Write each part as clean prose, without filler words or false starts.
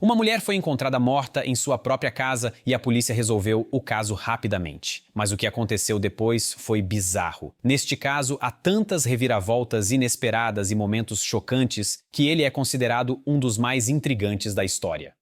Uma mulher foi encontrada morta em sua própria casa e a polícia resolveu o caso rapidamente. Mas o que aconteceu depois foi bizarro. Neste caso, há tantas reviravoltas inesperadas e momentos chocantes que ele é considerado um dos mais intrigantes da história.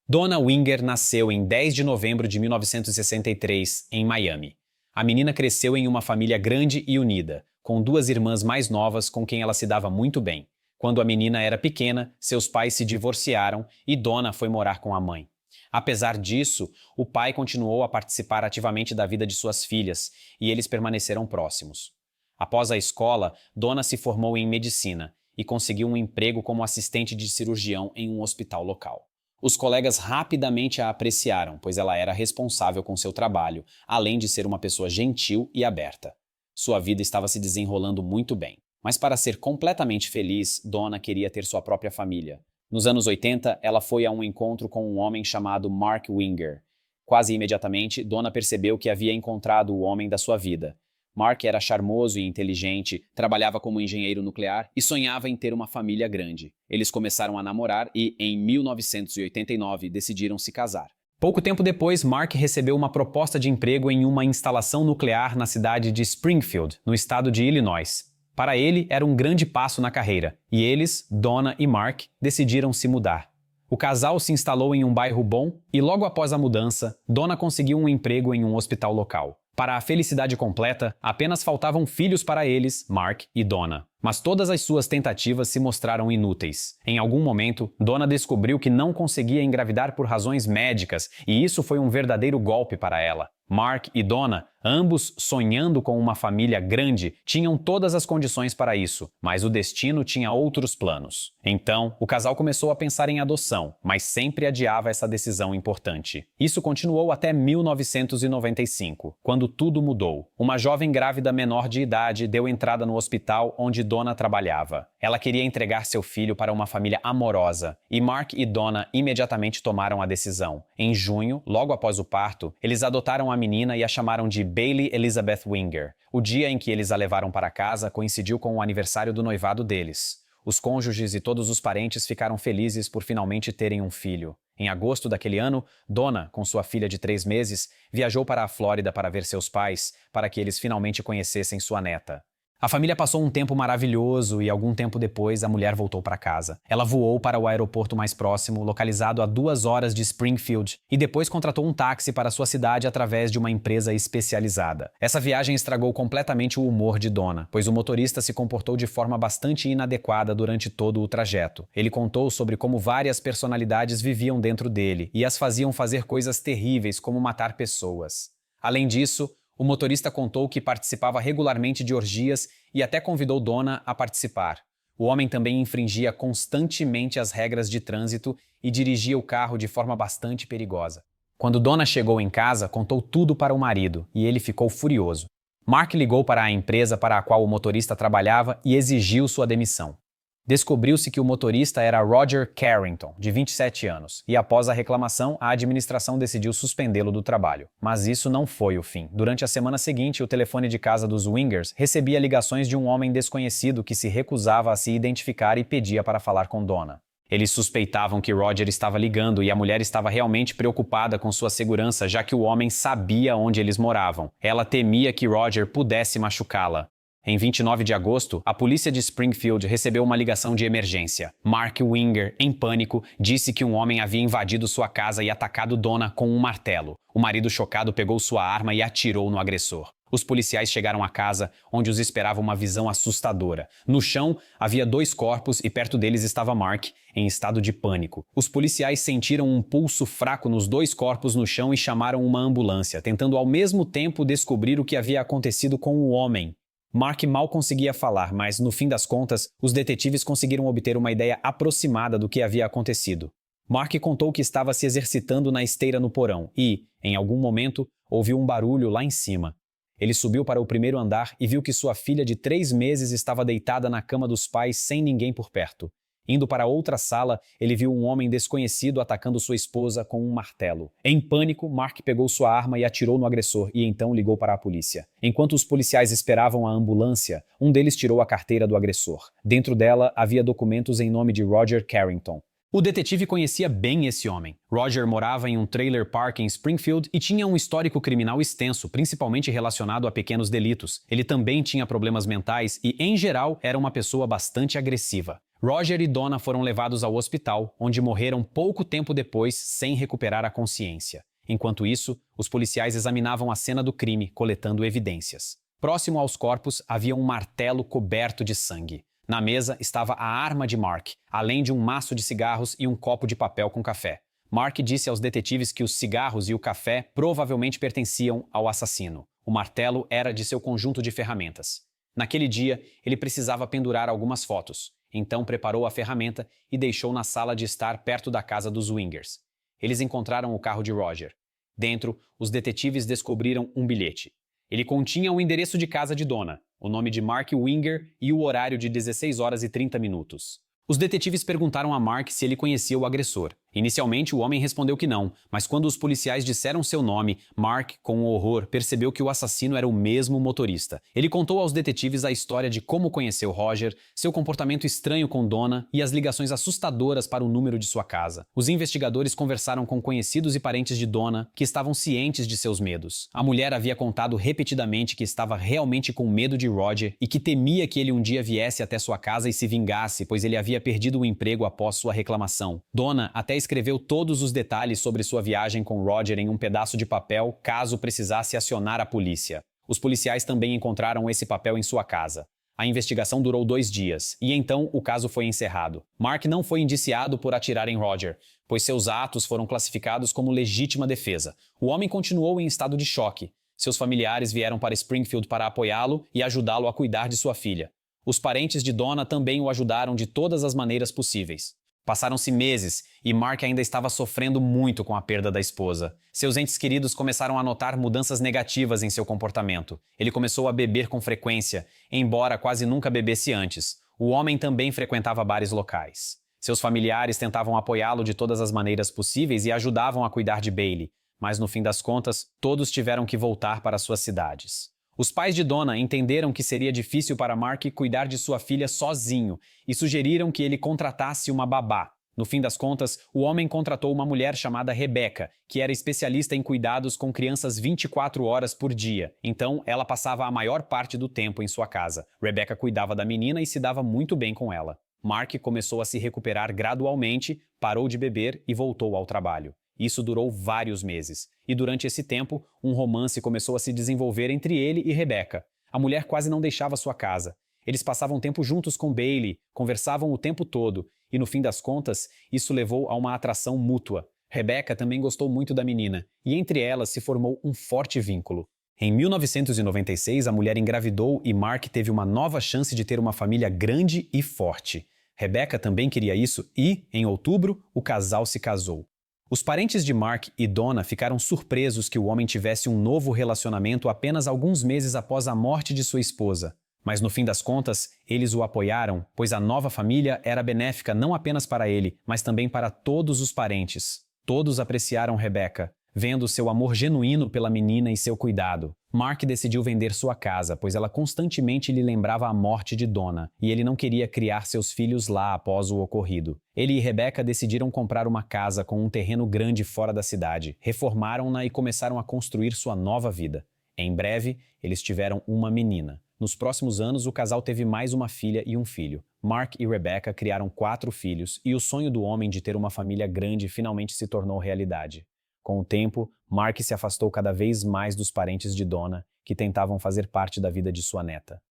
Donna Winger nasceu em 10 de novembro de 1963, em Miami. A menina cresceu em uma família grande e unida, com duas irmãs mais novas com quem ela se dava muito bem. Quando a menina era pequena, seus pais se divorciaram e Donna foi morar com a mãe. Apesar disso, o pai continuou a participar ativamente da vida de suas filhas e eles permaneceram próximos. Após a escola, Donna se formou em medicina e conseguiu um emprego como assistente de cirurgião em um hospital local. Os colegas rapidamente a apreciaram, pois ela era responsável com seu trabalho, além de ser uma pessoa gentil e aberta. Sua vida estava se desenrolando muito bem. Mas para ser completamente feliz, Donna queria ter sua própria família. Nos anos 80, ela foi a um encontro com um homem chamado Mark Winger. Quase imediatamente, Donna percebeu que havia encontrado o homem da sua vida. Mark era charmoso e inteligente, trabalhava como engenheiro nuclear e sonhava em ter uma família grande. Eles começaram a namorar e, em 1989, decidiram se casar. Pouco tempo depois, Mark recebeu uma proposta de emprego em uma instalação nuclear na cidade de Springfield, no estado de Illinois. Para ele, era um grande passo na carreira, e eles, Donna e Mark, decidiram se mudar. O casal se instalou em um bairro bom e logo após a mudança, Donna conseguiu um emprego em um hospital local. Para a felicidade completa, apenas faltavam filhos para eles, Mark e Donna. Mas todas as suas tentativas se mostraram inúteis. Em algum momento, Donna descobriu que não conseguia engravidar por razões médicas, e isso foi um verdadeiro golpe para ela. Mark e Donna, ambos sonhando com uma família grande, tinham todas as condições para isso, mas o destino tinha outros planos. Então, o casal começou a pensar em adoção, mas sempre adiava essa decisão importante. Isso continuou até 1995, quando tudo mudou. Uma jovem grávida menor de idade deu entrada no hospital onde Donna trabalhava. Ela queria entregar seu filho para uma família amorosa, e Mark e Donna imediatamente tomaram a decisão. Em junho, logo após o parto, eles adotaram a menina e a chamaram de Bailey Elizabeth Winger. O dia em que eles a levaram para casa coincidiu com o aniversário do noivado deles. Os cônjuges e todos os parentes ficaram felizes por finalmente terem um filho. Em agosto daquele ano, Donna, com sua filha de 3 meses, viajou para a Flórida para ver seus pais, para que eles finalmente conhecessem sua neta. A família passou um tempo maravilhoso e algum tempo depois a mulher voltou para casa. Ela voou para o aeroporto mais próximo, localizado a 2 horas de Springfield, e depois contratou um táxi para sua cidade através de uma empresa especializada. Essa viagem estragou completamente o humor de Donna, pois o motorista se comportou de forma bastante inadequada durante todo o trajeto. Ele contou sobre como várias personalidades viviam dentro dele e as faziam fazer coisas terríveis como matar pessoas. Além disso, o motorista contou que participava regularmente de orgias e até convidou Donna a participar. O homem também infringia constantemente as regras de trânsito e dirigia o carro de forma bastante perigosa. Quando Donna chegou em casa, contou tudo para o marido e ele ficou furioso. Mark ligou para a empresa para a qual o motorista trabalhava e exigiu sua demissão. Descobriu-se que o motorista era Roger Carrington, de 27 anos, e após a reclamação, a administração decidiu suspendê-lo do trabalho. Mas isso não foi o fim. Durante a semana seguinte, o telefone de casa dos Wingers recebia ligações de um homem desconhecido que se recusava a se identificar e pedia para falar com Donna. Eles suspeitavam que Roger estava ligando e a mulher estava realmente preocupada com sua segurança, já que o homem sabia onde eles moravam. Ela temia que Roger pudesse machucá-la. Em 29 de agosto, a polícia de Springfield recebeu uma ligação de emergência. Mark Winger, em pânico, disse que um homem havia invadido sua casa e atacado Donna com um martelo. O marido chocado pegou sua arma e atirou no agressor. Os policiais chegaram à casa, onde os esperava uma visão assustadora. No chão, havia 2 corpos e perto deles estava Mark, em estado de pânico. Os policiais sentiram um pulso fraco nos 2 corpos no chão e chamaram uma ambulância, tentando ao mesmo tempo descobrir o que havia acontecido com o homem. Mark mal conseguia falar, mas, no fim das contas, os detetives conseguiram obter uma ideia aproximada do que havia acontecido. Mark contou que estava se exercitando na esteira no porão e, em algum momento, ouviu um barulho lá em cima. Ele subiu para o primeiro andar e viu que sua filha de 3 meses estava deitada na cama dos pais sem ninguém por perto. Indo para outra sala, ele viu um homem desconhecido atacando sua esposa com um martelo. Em pânico, Mark pegou sua arma e atirou no agressor e então ligou para a polícia. Enquanto os policiais esperavam a ambulância, um deles tirou a carteira do agressor. Dentro dela havia documentos em nome de Roger Carrington. O detetive conhecia bem esse homem. Roger morava em um trailer park em Springfield e tinha um histórico criminal extenso, principalmente relacionado a pequenos delitos. Ele também tinha problemas mentais e, em geral, era uma pessoa bastante agressiva. Roger e Donna foram levados ao hospital, onde morreram pouco tempo depois, sem recuperar a consciência. Enquanto isso, os policiais examinavam a cena do crime, coletando evidências. Próximo aos corpos havia um martelo coberto de sangue. Na mesa estava a arma de Mark, além de um maço de cigarros e um copo de papel com café. Mark disse aos detetives que os cigarros e o café provavelmente pertenciam ao assassino. O martelo era de seu conjunto de ferramentas. Naquele dia, ele precisava pendurar algumas fotos. Então preparou a ferramenta e deixou na sala de estar perto da casa dos Wingers. Eles encontraram o carro de Roger. Dentro, os detetives descobriram um bilhete. Ele continha o endereço de casa de Donna, o nome de Mark Winger e o horário de 16 horas e 30 minutos. Os detetives perguntaram a Mark se ele conhecia o agressor. Inicialmente, o homem respondeu que não, mas quando os policiais disseram seu nome, Mark, com horror, percebeu que o assassino era o mesmo motorista. Ele contou aos detetives a história de como conheceu Roger, seu comportamento estranho com Donna e as ligações assustadoras para o número de sua casa. Os investigadores conversaram com conhecidos e parentes de Donna, que estavam cientes de seus medos. A mulher havia contado repetidamente que estava realmente com medo de Roger e que temia que ele um dia viesse até sua casa e se vingasse, pois ele havia perdido o emprego após sua reclamação. Donna até escreveu todos os detalhes sobre sua viagem com Roger em um pedaço de papel caso precisasse acionar a polícia. Os policiais também encontraram esse papel em sua casa. A investigação durou 2 dias, e então o caso foi encerrado. Mark não foi indiciado por atirar em Roger, pois seus atos foram classificados como legítima defesa. O homem continuou em estado de choque. Seus familiares vieram para Springfield para apoiá-lo e ajudá-lo a cuidar de sua filha. Os parentes de Donna também o ajudaram de todas as maneiras possíveis. Passaram-se meses e Mark ainda estava sofrendo muito com a perda da esposa. Seus entes queridos começaram a notar mudanças negativas em seu comportamento. Ele começou a beber com frequência, embora quase nunca bebesse antes. O homem também frequentava bares locais. Seus familiares tentavam apoiá-lo de todas as maneiras possíveis e ajudavam a cuidar de Bailey, mas no fim das contas, todos tiveram que voltar para suas cidades. Os pais de Donna entenderam que seria difícil para Mark cuidar de sua filha sozinho e sugeriram que ele contratasse uma babá. No fim das contas, o homem contratou uma mulher chamada Rebecca, que era especialista em cuidados com crianças 24 horas por dia. Então, ela passava a maior parte do tempo em sua casa. Rebecca cuidava da menina e se dava muito bem com ela. Mark começou a se recuperar gradualmente, parou de beber e voltou ao trabalho. Isso durou vários meses, e durante esse tempo, um romance começou a se desenvolver entre ele e Rebecca. A mulher quase não deixava sua casa. Eles passavam tempo juntos com Bailey, conversavam o tempo todo, e no fim das contas, isso levou a uma atração mútua. Rebecca também gostou muito da menina, e entre elas se formou um forte vínculo. Em 1996, a mulher engravidou e Mark teve uma nova chance de ter uma família grande e forte. Rebecca também queria isso e, em outubro, o casal se casou. Os parentes de Mark e Donna ficaram surpresos que o homem tivesse um novo relacionamento apenas alguns meses após a morte de sua esposa. Mas no fim das contas, eles o apoiaram, pois a nova família era benéfica não apenas para ele, mas também para todos os parentes. Todos apreciaram Rebecca, vendo seu amor genuíno pela menina e seu cuidado. Mark decidiu vender sua casa, pois ela constantemente lhe lembrava a morte de Donna, e ele não queria criar seus filhos lá após o ocorrido. Ele e Rebecca decidiram comprar uma casa com um terreno grande fora da cidade, reformaram-na e começaram a construir sua nova vida. Em breve, eles tiveram uma menina. Nos próximos anos, o casal teve mais uma filha e um filho. Mark e Rebecca criaram 4 filhos, e o sonho do homem de ter uma família grande finalmente se tornou realidade. Com o tempo, Mark se afastou cada vez mais dos parentes de Donna, que tentavam fazer parte da vida de sua neta.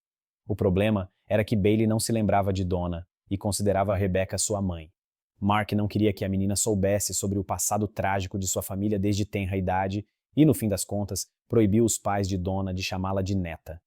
O problema era que Bailey não se lembrava de Donna e considerava Rebecca sua mãe. Mark não queria que a menina soubesse sobre o passado trágico de sua família desde tenra idade e, no fim das contas, proibiu os pais de Donna de chamá-la de neta.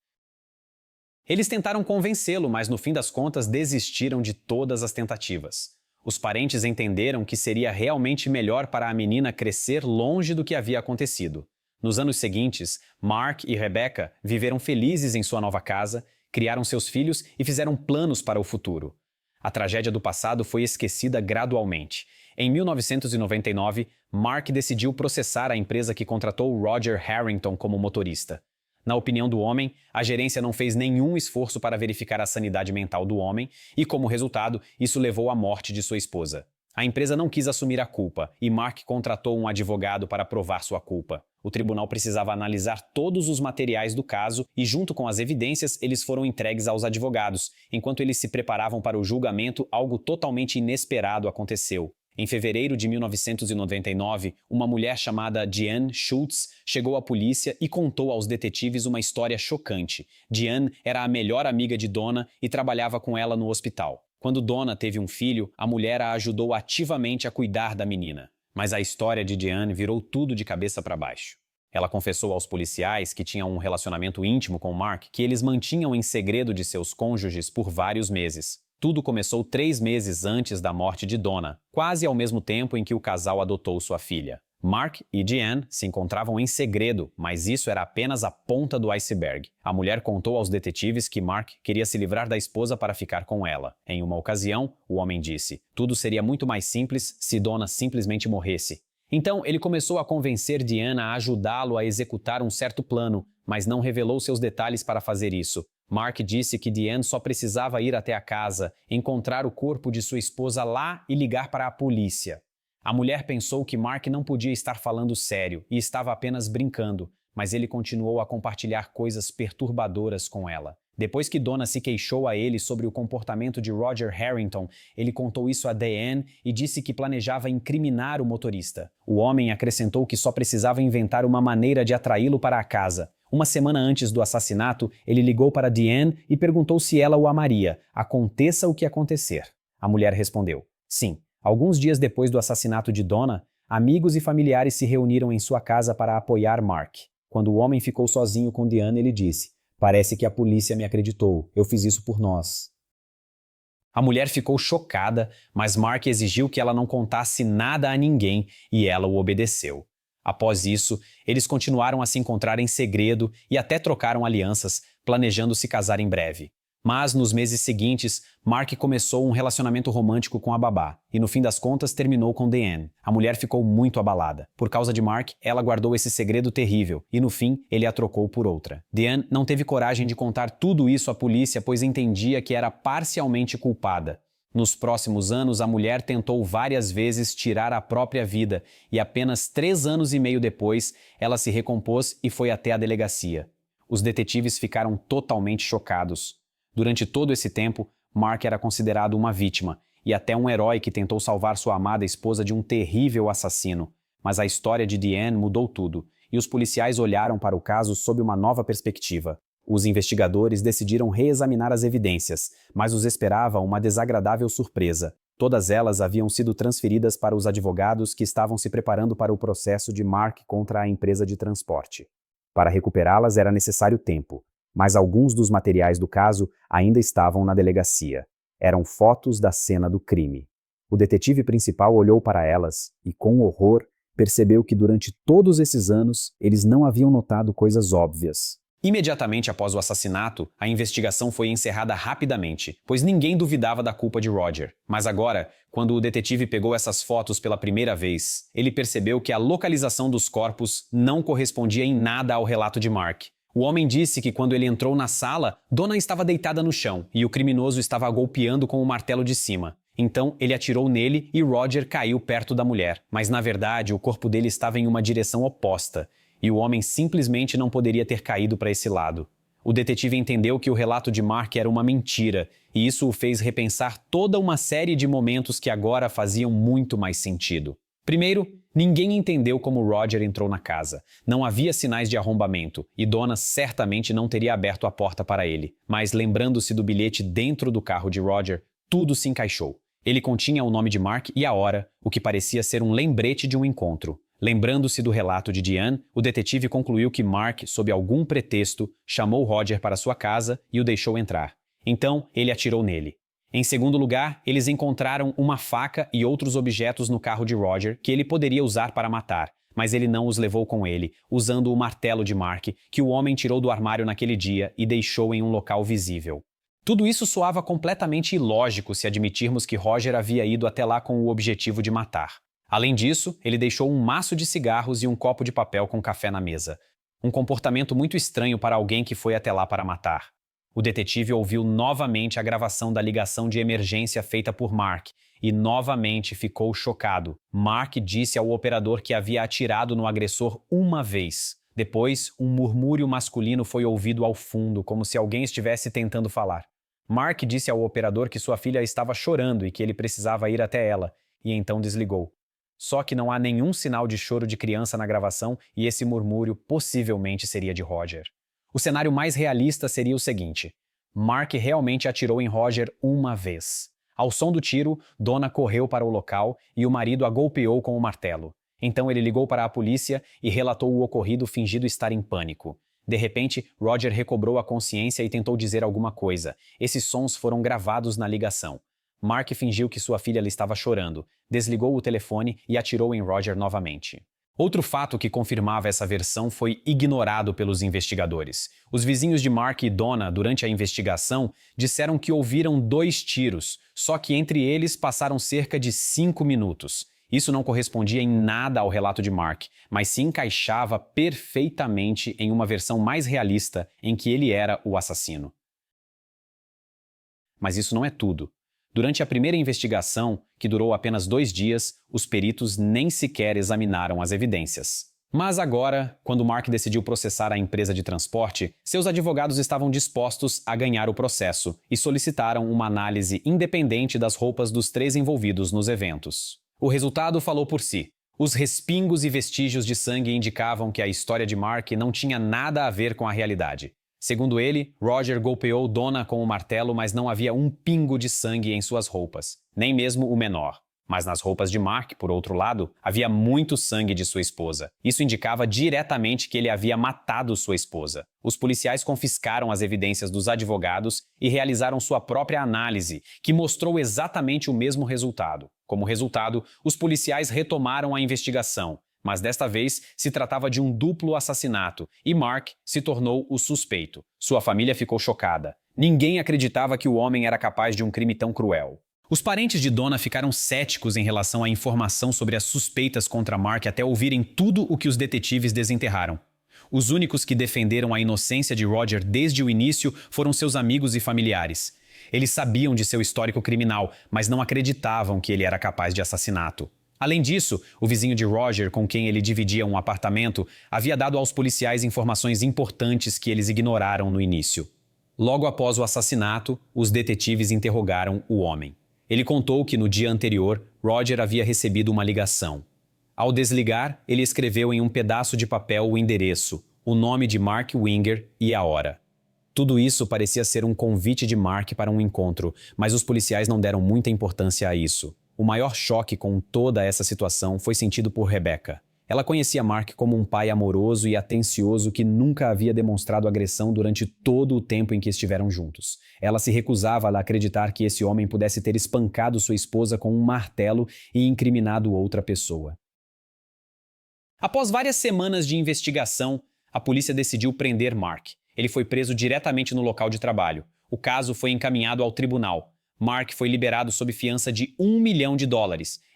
Eles tentaram convencê-lo, mas no fim das contas desistiram de todas as tentativas. Os parentes entenderam que seria realmente melhor para a menina crescer longe do que havia acontecido. Nos anos seguintes, Mark e Rebecca viveram felizes em sua nova casa, criaram seus filhos e fizeram planos para o futuro. A tragédia do passado foi esquecida gradualmente. Em 1999, Mark decidiu processar a empresa que contratou Roger Harrington como motorista. Na opinião do homem, a gerência não fez nenhum esforço para verificar a sanidade mental do homem e, como resultado, isso levou à morte de sua esposa. A empresa não quis assumir a culpa e Mark contratou um advogado para provar sua culpa. O tribunal precisava analisar todos os materiais do caso e, junto com as evidências, eles foram entregues aos advogados. Enquanto eles se preparavam para o julgamento, algo totalmente inesperado aconteceu. Em fevereiro de 1999, uma mulher chamada Diane Schultz chegou à polícia e contou aos detetives uma história chocante. Diane era a melhor amiga de Donna e trabalhava com ela no hospital. Quando Donna teve um filho, a mulher a ajudou ativamente a cuidar da menina. Mas a história de Diane virou tudo de cabeça para baixo. Ela confessou aos policiais que tinham um relacionamento íntimo com Mark que eles mantinham em segredo de seus cônjuges por vários meses. Tudo começou 3 meses antes da morte de Donna, quase ao mesmo tempo em que o casal adotou sua filha. Mark e Diane se encontravam em segredo, mas isso era apenas a ponta do iceberg. A mulher contou aos detetives que Mark queria se livrar da esposa para ficar com ela. Em uma ocasião, o homem disse: tudo seria muito mais simples se Donna simplesmente morresse. Então, ele começou a convencer Diane a ajudá-lo a executar um certo plano, mas não revelou seus detalhes para fazer isso. Mark disse que Diane só precisava ir até a casa, encontrar o corpo de sua esposa lá e ligar para a polícia. A mulher pensou que Mark não podia estar falando sério e estava apenas brincando, mas ele continuou a compartilhar coisas perturbadoras com ela. Depois que Donna se queixou a ele sobre o comportamento de Roger Harrington, ele contou isso a Diane e disse que planejava incriminar o motorista. O homem acrescentou que só precisava inventar uma maneira de atraí-lo para a casa. Uma semana antes do assassinato, ele ligou para Diane e perguntou se ela o amaria, aconteça o que acontecer. A mulher respondeu: sim. Alguns dias depois do assassinato de Donna, amigos e familiares se reuniram em sua casa para apoiar Mark. Quando o homem ficou sozinho com Diane, ele disse: parece que a polícia me acreditou. Eu fiz isso por nós. A mulher ficou chocada, mas Mark exigiu que ela não contasse nada a ninguém e ela o obedeceu. Após isso, eles continuaram a se encontrar em segredo e até trocaram alianças, planejando se casar em breve. Mas, nos meses seguintes, Mark começou um relacionamento romântico com a babá e, no fim das contas, terminou com Diane. A mulher ficou muito abalada. Por causa de Mark, ela guardou esse segredo terrível e, no fim, ele a trocou por outra. Diane não teve coragem de contar tudo isso à polícia, pois entendia que era parcialmente culpada. Nos próximos anos, a mulher tentou várias vezes tirar a própria vida e apenas 3 anos e meio depois, ela se recompôs e foi até a delegacia. Os detetives ficaram totalmente chocados. Durante todo esse tempo, Mark era considerado uma vítima e até um herói que tentou salvar sua amada esposa de um terrível assassino. Mas a história de Diane mudou tudo e os policiais olharam para o caso sob uma nova perspectiva. Os investigadores decidiram reexaminar as evidências, mas os esperava uma desagradável surpresa. Todas elas haviam sido transferidas para os advogados que estavam se preparando para o processo de Mark contra a empresa de transporte. Para recuperá-las era necessário tempo. Mas alguns dos materiais do caso ainda estavam na delegacia. Eram fotos da cena do crime. O detetive principal olhou para elas e, com horror, percebeu que durante todos esses anos eles não haviam notado coisas óbvias. Imediatamente após o assassinato, a investigação foi encerrada rapidamente, pois ninguém duvidava da culpa de Roger. Mas agora, quando o detetive pegou essas fotos pela primeira vez, ele percebeu que a localização dos corpos não correspondia em nada ao relato de Mark. O homem disse que quando ele entrou na sala, Donna estava deitada no chão e o criminoso estava a golpeando com o martelo de cima. Então, ele atirou nele e Roger caiu perto da mulher. Mas, na verdade, o corpo dele estava em uma direção oposta e o homem simplesmente não poderia ter caído para esse lado. O detetive entendeu que o relato de Mark era uma mentira e isso o fez repensar toda uma série de momentos que agora faziam muito mais sentido. Primeiro, ninguém entendeu como Roger entrou na casa. Não havia sinais de arrombamento e Donna certamente não teria aberto a porta para ele. Mas lembrando-se do bilhete dentro do carro de Roger, tudo se encaixou. Ele continha o nome de Mark e a hora, o que parecia ser um lembrete de um encontro. Lembrando-se do relato de Diane, o detetive concluiu que Mark, sob algum pretexto, chamou Roger para sua casa e o deixou entrar. Então, ele atirou nele. Em segundo lugar, eles encontraram uma faca e outros objetos no carro de Roger que ele poderia usar para matar, mas ele não os levou com ele, usando o martelo de Mark, que o homem tirou do armário naquele dia e deixou em um local visível. Tudo isso soava completamente ilógico se admitirmos que Roger havia ido até lá com o objetivo de matar. Além disso, ele deixou um maço de cigarros e um copo de papel com café na mesa. Um comportamento muito estranho para alguém que foi até lá para matar. O detetive ouviu novamente a gravação da ligação de emergência feita por Mark e novamente ficou chocado. Mark disse ao operador que havia atirado no agressor uma vez. Depois, um murmúrio masculino foi ouvido ao fundo, como se alguém estivesse tentando falar. Mark disse ao operador que sua filha estava chorando e que ele precisava ir até ela, e então desligou. Só que não há nenhum sinal de choro de criança na gravação e esse murmúrio possivelmente seria de Roger. O cenário mais realista seria o seguinte: Mark realmente atirou em Roger uma vez. Ao som do tiro, Donna correu para o local e o marido a golpeou com o martelo. Então ele ligou para a polícia e relatou o ocorrido fingindo estar em pânico. De repente, Roger recobrou a consciência e tentou dizer alguma coisa. Esses sons foram gravados na ligação. Mark fingiu que sua filha lhe estava chorando, desligou o telefone e atirou em Roger novamente. Outro fato que confirmava essa versão foi ignorado pelos investigadores. Os vizinhos de Mark e Donna, durante a investigação, disseram que ouviram 2 tiros, só que entre eles passaram cerca de 5 minutos. Isso não correspondia em nada ao relato de Mark, mas se encaixava perfeitamente em uma versão mais realista em que ele era o assassino. Mas isso não é tudo. Durante a primeira investigação, que durou apenas 2 dias, os peritos nem sequer examinaram as evidências. Mas agora, quando Mark decidiu processar a empresa de transporte, seus advogados estavam dispostos a ganhar o processo e solicitaram uma análise independente das roupas dos 3 envolvidos nos eventos. O resultado falou por si. Os respingos e vestígios de sangue indicavam que a história de Mark não tinha nada a ver com a realidade. Segundo ele, Roger golpeou Donna com o martelo, mas não havia um pingo de sangue em suas roupas, nem mesmo o menor. Mas nas roupas de Mark, por outro lado, havia muito sangue de sua esposa. Isso indicava diretamente que ele havia matado sua esposa. Os policiais confiscaram as evidências dos advogados e realizaram sua própria análise, que mostrou exatamente o mesmo resultado. Como resultado, os policiais retomaram a investigação, mas desta vez se tratava de um duplo assassinato e Mark se tornou o suspeito. Sua família ficou chocada. Ninguém acreditava que o homem era capaz de um crime tão cruel. Os parentes de Donna ficaram céticos em relação à informação sobre as suspeitas contra Mark até ouvirem tudo o que os detetives desenterraram. Os únicos que defenderam a inocência de Roger desde o início foram seus amigos e familiares. Eles sabiam de seu histórico criminal, mas não acreditavam que ele era capaz de assassinato. Além disso, o vizinho de Roger, com quem ele dividia um apartamento, havia dado aos policiais informações importantes que eles ignoraram no início. Logo após o assassinato, os detetives interrogaram o homem. Ele contou que no dia anterior, Roger havia recebido uma ligação. Ao desligar, ele escreveu em um pedaço de papel o endereço, o nome de Mark Winger e a hora. Tudo isso parecia ser um convite de Mark para um encontro, mas os policiais não deram muita importância a isso. O maior choque com toda essa situação foi sentido por Rebecca. Ela conhecia Mark como um pai amoroso e atencioso que nunca havia demonstrado agressão durante todo o tempo em que estiveram juntos. Ela se recusava a acreditar que esse homem pudesse ter espancado sua esposa com um martelo e incriminado outra pessoa. Após várias semanas de investigação, a polícia decidiu prender Mark. Ele foi preso diretamente no local de trabalho. O caso foi encaminhado ao tribunal. Mark foi liberado sob fiança de $1 milhão.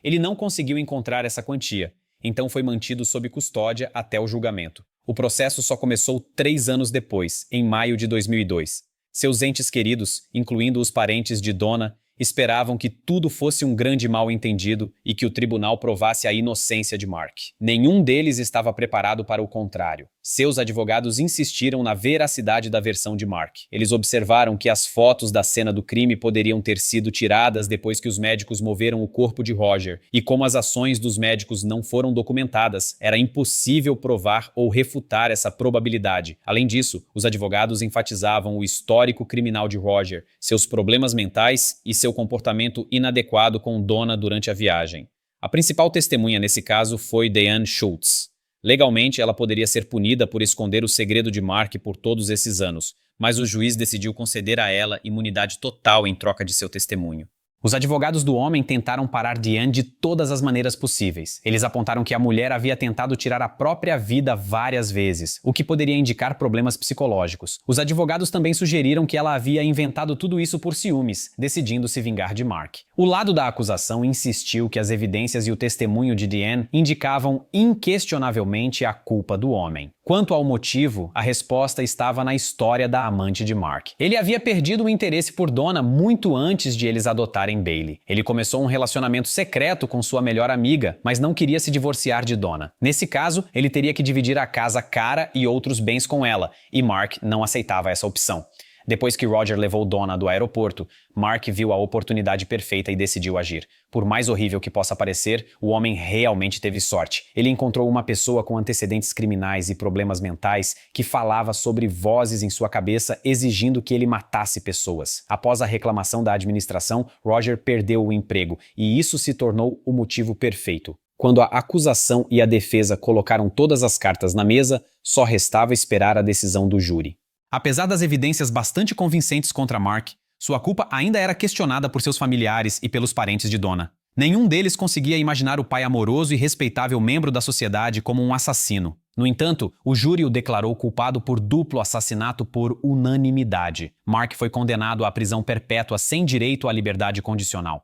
Ele não conseguiu encontrar essa quantia, então foi mantido sob custódia até o julgamento. O processo só começou 3 anos depois, em maio de 2002. Seus entes queridos, incluindo os parentes de Donna, esperavam que tudo fosse um grande mal-entendido e que o tribunal provasse a inocência de Mark. Nenhum deles estava preparado para o contrário. Seus advogados insistiram na veracidade da versão de Mark. Eles observaram que as fotos da cena do crime poderiam ter sido tiradas depois que os médicos moveram o corpo de Roger, e como as ações dos médicos não foram documentadas, era impossível provar ou refutar essa probabilidade. Além disso, os advogados enfatizavam o histórico criminal de Roger, seus problemas mentais e seu comportamento inadequado com Donna durante a viagem. A principal testemunha nesse caso foi Diane Schultz. Legalmente, ela poderia ser punida por esconder o segredo de Mark por todos esses anos, mas o juiz decidiu conceder a ela imunidade total em troca de seu testemunho. Os advogados do homem tentaram parar Diane de todas as maneiras possíveis. Eles apontaram que a mulher havia tentado tirar a própria vida várias vezes, o que poderia indicar problemas psicológicos. Os advogados também sugeriram que ela havia inventado tudo isso por ciúmes, decidindo se vingar de Mark. O lado da acusação insistiu que as evidências e o testemunho de Diane indicavam inquestionavelmente a culpa do homem. Quanto ao motivo, a resposta estava na história da amante de Mark. Ele havia perdido o interesse por Donna muito antes de eles adotarem acreditar em Bailey. Ele começou um relacionamento secreto com sua melhor amiga, mas não queria se divorciar de Donna. Nesse caso, ele teria que dividir a casa cara e outros bens com ela, e Mark não aceitava essa opção. Depois que Roger levou Donna do aeroporto, Mark viu a oportunidade perfeita e decidiu agir. Por mais horrível que possa parecer, o homem realmente teve sorte. Ele encontrou uma pessoa com antecedentes criminais e problemas mentais que falava sobre vozes em sua cabeça exigindo que ele matasse pessoas. Após a reclamação da administração, Roger perdeu o emprego e isso se tornou o motivo perfeito. Quando a acusação e a defesa colocaram todas as cartas na mesa, só restava esperar a decisão do júri. Apesar das evidências bastante convincentes contra Mark, sua culpa ainda era questionada por seus familiares e pelos parentes de Donna. Nenhum deles conseguia imaginar o pai amoroso e respeitável membro da sociedade como um assassino. No entanto, o júri o declarou culpado por duplo assassinato por unanimidade. Mark foi condenado à prisão perpétua sem direito à liberdade condicional.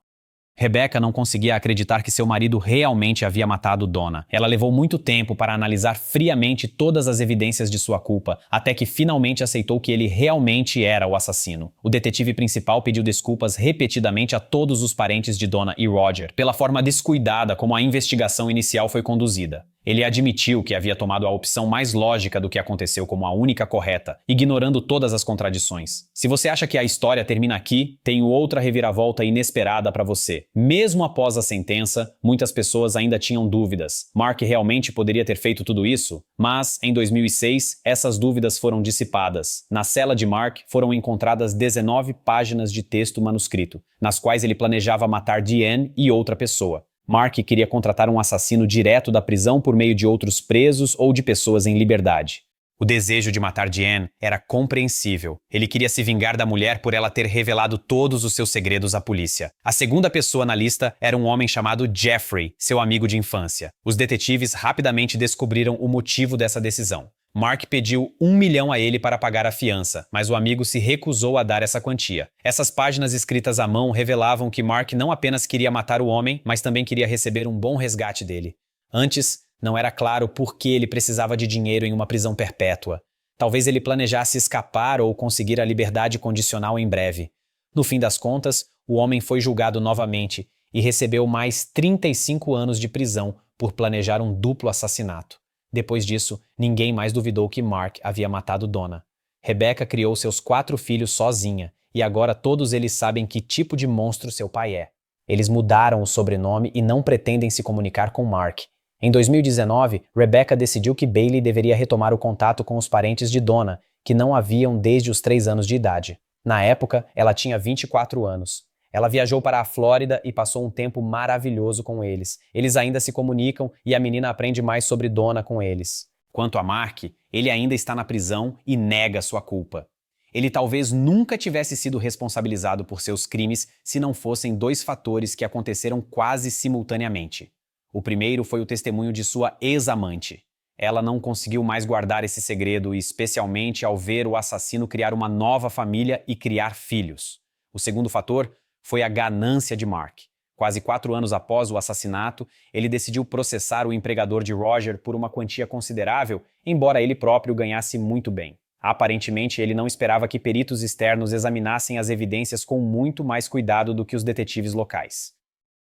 Rebecca não conseguia acreditar que seu marido realmente havia matado Donna. Ela levou muito tempo para analisar friamente todas as evidências de sua culpa, até que finalmente aceitou que ele realmente era o assassino. O detetive principal pediu desculpas repetidamente a todos os parentes de Donna e Roger, pela forma descuidada como a investigação inicial foi conduzida. Ele admitiu que havia tomado a opção mais lógica do que aconteceu como a única correta, ignorando todas as contradições. Se você acha que a história termina aqui, tenho outra reviravolta inesperada para você. Mesmo após a sentença, muitas pessoas ainda tinham dúvidas. Mark realmente poderia ter feito tudo isso? Mas, em 2006, essas dúvidas foram dissipadas. Na cela de Mark foram encontradas 19 páginas de texto manuscrito, nas quais ele planejava matar Diane e outra pessoa. Mark queria contratar um assassino direto da prisão por meio de outros presos ou de pessoas em liberdade. O desejo de matar Diane era compreensível. Ele queria se vingar da mulher por ela ter revelado todos os seus segredos à polícia. A segunda pessoa na lista era um homem chamado Jeffrey, seu amigo de infância. Os detetives rapidamente descobriram o motivo dessa decisão. Mark pediu 1 milhão a ele para pagar a fiança, mas o amigo se recusou a dar essa quantia. Essas páginas escritas à mão revelavam que Mark não apenas queria matar o homem, mas também queria receber um bom resgate dele. Antes, não era claro por que ele precisava de dinheiro em uma prisão perpétua. Talvez ele planejasse escapar ou conseguir a liberdade condicional em breve. No fim das contas, o homem foi julgado novamente e recebeu mais 35 anos de prisão por planejar um duplo assassinato. Depois disso, ninguém mais duvidou que Mark havia matado Donna. Rebecca criou seus 4 filhos sozinha, e agora todos eles sabem que tipo de monstro seu pai é. Eles mudaram o sobrenome e não pretendem se comunicar com Mark. Em 2019, Rebecca decidiu que Bailey deveria retomar o contato com os parentes de Donna, que não haviam desde os 3 anos de idade. Na época, ela tinha 24 anos. Ela viajou para a Flórida e passou um tempo maravilhoso com eles. Eles ainda se comunicam e a menina aprende mais sobre Donna com eles. Quanto a Mark, ele ainda está na prisão e nega sua culpa. Ele talvez nunca tivesse sido responsabilizado por seus crimes se não fossem 2 fatores que aconteceram quase simultaneamente. O primeiro foi o testemunho de sua ex-amante. Ela não conseguiu mais guardar esse segredo, especialmente ao ver o assassino criar uma nova família e criar filhos. O segundo fator foi a ganância de Mark. Quase 4 anos após o assassinato, ele decidiu processar o empregador de Roger por uma quantia considerável, embora ele próprio ganhasse muito bem. Aparentemente, ele não esperava que peritos externos examinassem as evidências com muito mais cuidado do que os detetives locais.